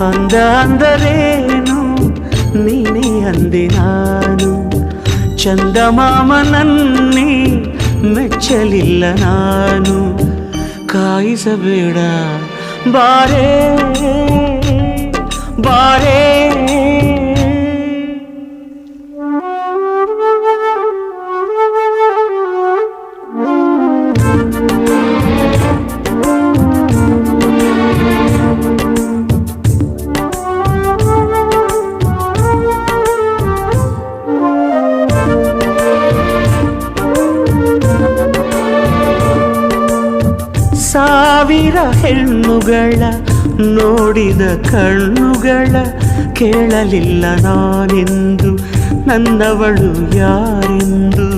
ಅಂದ ಅಂದರೇನು ನೀನೇ ಅಂದೆ ನಾನು. ಚಂದಮಾಮನನ್ನೇ ಮೆಚ್ಚಲಿಲ್ಲ ನಾನು. ಕಾಯಿಸಬೇಡ ಬಾರೇ ಬಾರೇ. ಸಾವಿರ ಹೆಣ್ಣುಗಳ ನೋಡಿದ ಕಣ್ಣುಗಳ ಕೇಳಲಿಲ್ಲ ನಾನೆಂದು ನನ್ನವಳು ಯಾರೆಂದು.